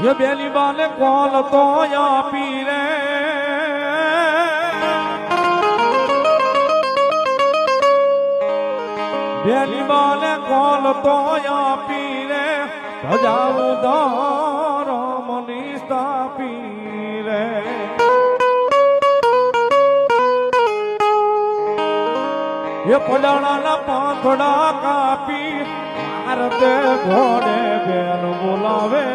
એ બેની બાને કોલ તો આપી રે બેની બાને કોલ તો આપી રે ભજાવું ધારો મની સ્થાપી રે એ પડાણાના પાંથડા કાપી મારતે ઘોડે બેન બોલાવે